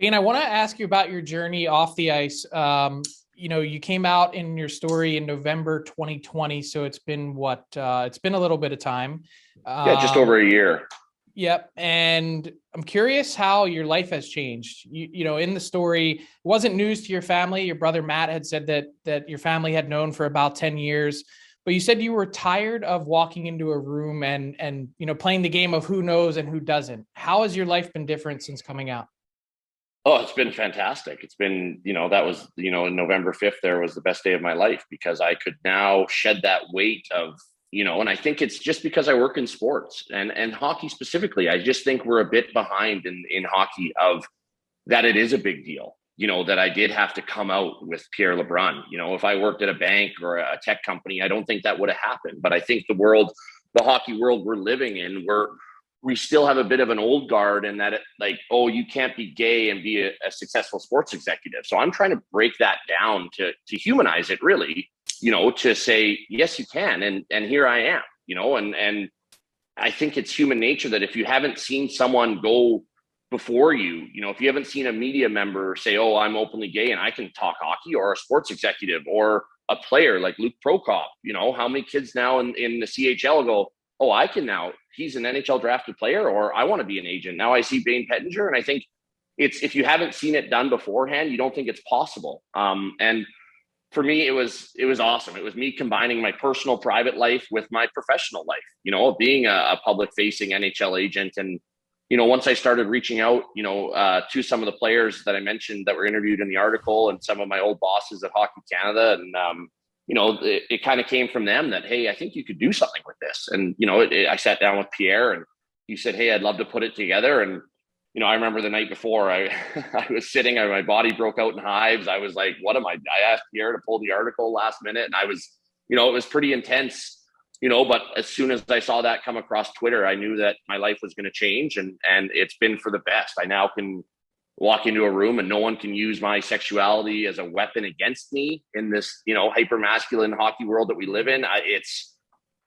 And I want to ask you about your journey off the ice. You came out in your story in November 2020, so it's been it's been a little bit of time. Yeah, just over a year. Yep. And I'm curious how your life has changed. In the story, it wasn't news to your family. Your brother Matt had said that your family had known for about 10 years, but you said you were tired of walking into a room and playing the game of who knows and who doesn't. How has your life been different since coming out? Oh, it's been fantastic. It's been, that was, November 5th, there was the best day of my life because I could now shed that weight of, and I think it's just because I work in sports and hockey specifically. I just think we're a bit behind in hockey of that it is a big deal, that I did have to come out with Pierre LeBrun. If I worked at a bank or a tech company, I don't think that would have happened. But I think the hockey world we're living in, we still have a bit of an old guard and that oh, you can't be gay and be a successful sports executive. So I'm trying to break that down to humanize it really, to say, yes, you can. And here I am, and I think it's human nature that if you haven't seen someone go before you, if you haven't seen a media member say, oh, I'm openly gay and I can talk hockey, or a sports executive or a player like Luke Prokop, how many kids now in the CHL go, oh, I can now, he's an NHL drafted player, or I want to be an agent. Now I see Bane Pettinger. And I think if you haven't seen it done beforehand, you don't think it's possible. And for me, it was awesome. It was me combining my personal private life with my professional life, being a public facing NHL agent. And, once I started reaching out, to some of the players that I mentioned that were interviewed in the article and some of my old bosses at Hockey Canada, and, it kind of came from them that, hey, I think you could do something with this. And, I sat down with Pierre and he said, hey, I'd love to put it together. And, I remember the night before I was sitting and my body broke out in hives. I was like, what am I asked Pierre to pull the article last minute. And I was, it was pretty intense, but as soon as I saw that come across Twitter, I knew that my life was going to change, and it's been for the best. I now can walk into a room and no one can use my sexuality as a weapon against me in this, hyper masculine hockey world that we live in.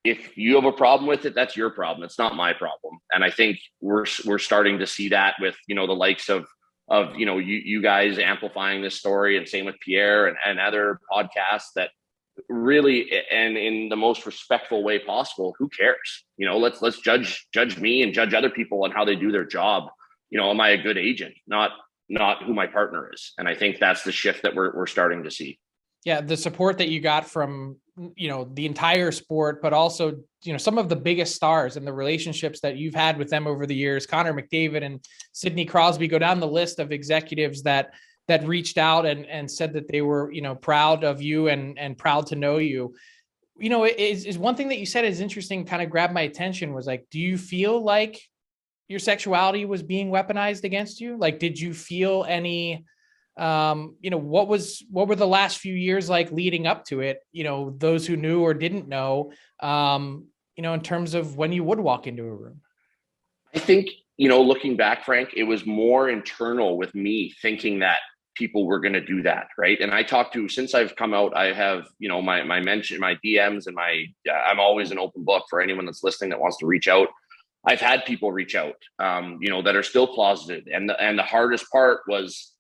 If you have a problem with it, that's your problem. It's not my problem. And I think we're starting to see that with, the likes of you guys amplifying this story, and same with Pierre and other podcasts that really, and in the most respectful way possible, who cares? Let's judge me and judge other people on how they do their job. Am I a good agent? Not who my partner is. And I think that's the shift that we're starting to see. Yeah, the support that you got from the entire sport, but also some of the biggest stars and the relationships that you've had with them over the years. Connor McDavid and Sidney Crosby go down the list of executives that reached out and said that they were proud of you and proud to know you. Is one thing that you said is interesting, kind of grabbed my attention, was like, do you feel like your sexuality was being weaponized against you? Like, did you feel any what were the last few years like leading up to it, those who knew or didn't know, in terms of when you would walk into a room? I think, looking back, Frank, it was more internal with me thinking that people were going to do that. Right. And I talked to, since I've come out, I have, my mention, my DMs and I'm always an open book for anyone that's listening that wants to reach out. I've had people reach out, that are still closeted. And the hardest part was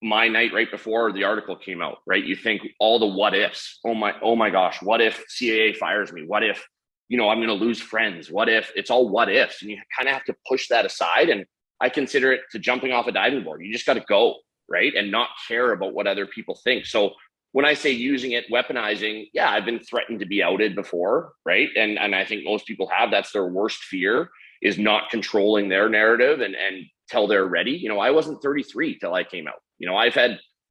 my night right before the article came out, right? You think all the what ifs. Oh my gosh, what if CAA fires me? What if, I'm going to lose friends? What if? It's all what ifs. And you kind of have to push that aside. And I consider it to jumping off a diving board. You just got to go, right? And not care about what other people think. So when I say using it, weaponizing, yeah, I've been threatened to be outed before, right? And I think most people have. That's their worst fear, is not controlling their narrative and till they're ready. I wasn't 33 till I came out.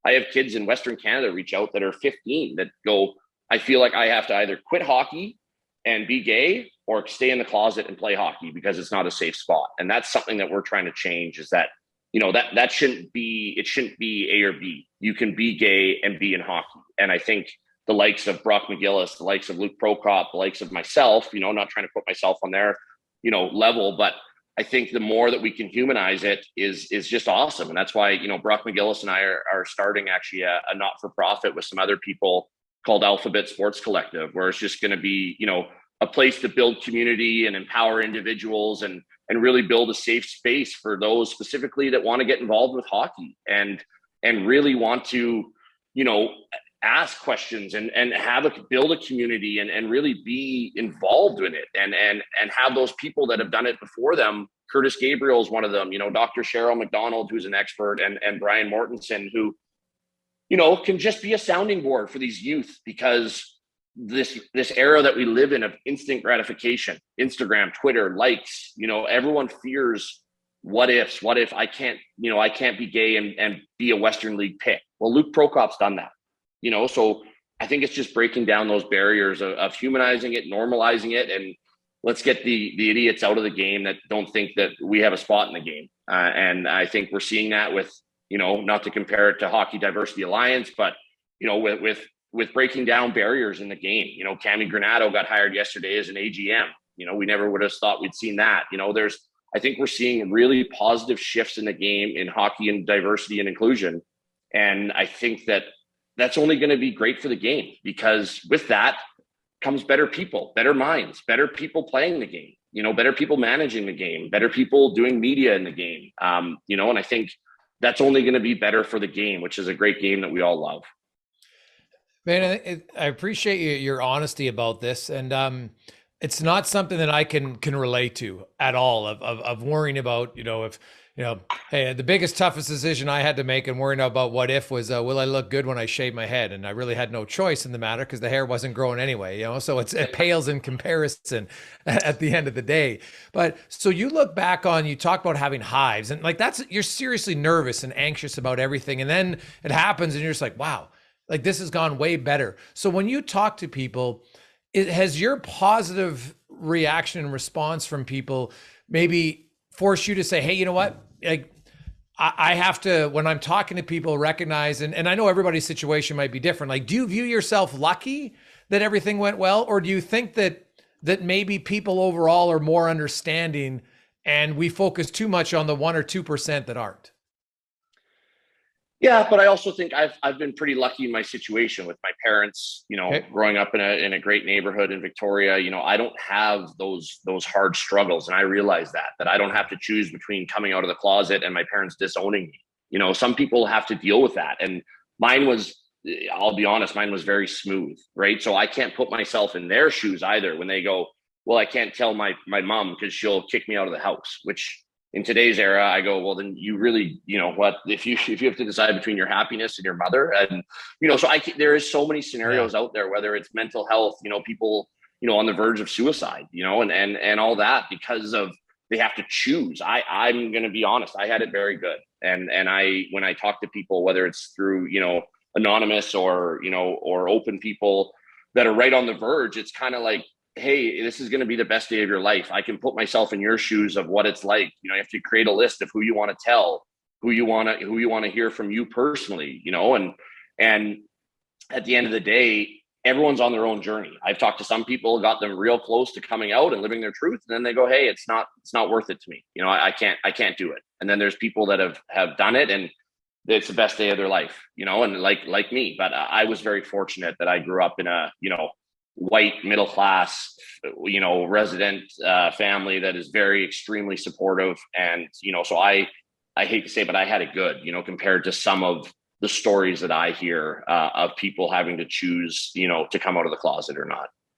I have kids in Western Canada reach out that are 15 that go, I feel like I have to either quit hockey and be gay or stay in the closet and play hockey because it's not a safe spot. And that's something that we're trying to change, is that, that shouldn't be A or B. You can be gay and be in hockey. And I think the likes of Brock McGillis, the likes of Luke Prokop, the likes of myself, not trying to put myself on their, level, but I think the more that we can humanize it is just awesome. And that's why, Brock McGillis and I are starting actually a not-for-profit with some other people called Alphabet Sports Collective, where it's just going to be, a place to build community and empower individuals and really build a safe space for those specifically that want to get involved with hockey and really want to, you know, ask questions and build a community and really be involved in it and have those people that have done it before them. Curtis Gabriel is one of them, you know, Dr. Cheryl McDonald, who's an expert, and Brian Mortensen, who, you know, can just be a sounding board for these youth, because this era that we live in of instant gratification, Instagram, Twitter, likes, you know, everyone fears what if I can't, you know, I can't be gay and be a Western League pick. Well, Luke Prokop's done that, you know, so I think it's just breaking down those barriers of humanizing it, normalizing it, and let's get the idiots out of the game that don't think that we have a spot in the game. And I think we're seeing that with, you know, not to compare it to Hockey Diversity Alliance, but, you know, with breaking down barriers in the game. You know, Cami Granado got hired yesterday as an AGM. You know, we never would have thought we'd seen that. You know, I think we're seeing really positive shifts in the game in hockey and diversity and inclusion. And I think that that's only going to be great for the game, because with that comes better people, better minds, better people playing the game, you know, better people managing the game, better people doing media in the game. You know, and I think that's only going to be better for the game, which is a great game that we all love. Man, I appreciate your honesty about this, and it's not something that I can relate to at all. Of worrying about, you know, if, you know, hey, the biggest toughest decision I had to make and worrying about what if was, will I look good when I shave my head? And I really had no choice in the matter because the hair wasn't growing anyway, you know. So it pales in comparison at the end of the day. But so you look back on, you talk about having hives, and like you're seriously nervous and anxious about everything, and then it happens, and you're just like, wow. Like this has gone way better. So when you talk to people, has your positive reaction and response from people maybe forced you to say, hey, you know what? Like I have to, when I'm talking to people, recognize, and I know everybody's situation might be different. Like, do you view yourself lucky that everything went well? Or do you think that maybe people overall are more understanding and we focus too much on the 1 or 2% that aren't? Yeah, but I also think I've been pretty lucky in my situation with my parents, you know, growing up in a great neighborhood in Victoria. You know, I don't have those hard struggles. And I realize that I don't have to choose between coming out of the closet and my parents disowning me. You know, some people have to deal with that. And mine was, I'll be honest, mine was very smooth, right? So I can't put myself in their shoes either when they go, well, I can't tell my mom because she'll kick me out of the house, which in today's era, I go, well, then you really, you know what, if you have to decide between your happiness and your mother, and, you know, so there is so many scenarios out there, whether it's mental health, you know, people, you know, on the verge of suicide, you know, and all that because of, they have to choose. I'm going to be honest. I had it very good. And when I talk to people, whether it's through, you know, anonymous or, you know, or open people that are right on the verge, it's kind of like, hey, this is going to be the best day of your life. I can put myself in your shoes of what it's like. You know, you have to create a list of who you want to tell, who you want to hear from you personally, you know, and at the end of the day, everyone's on their own journey. I've talked to some people, got them real close to coming out and living their truth. And then they go, hey, it's not worth it to me. You know, I can't do it. And then there's people that have done it and it's the best day of their life, you know, and like me, but I was very fortunate that I grew up in a, you know, white middle class, you know, resident family that is very extremely supportive. And, you know, so I hate to say, but I had it good, you know, compared to some of the stories that I hear of people having to choose, you know, to come out of the closet or not.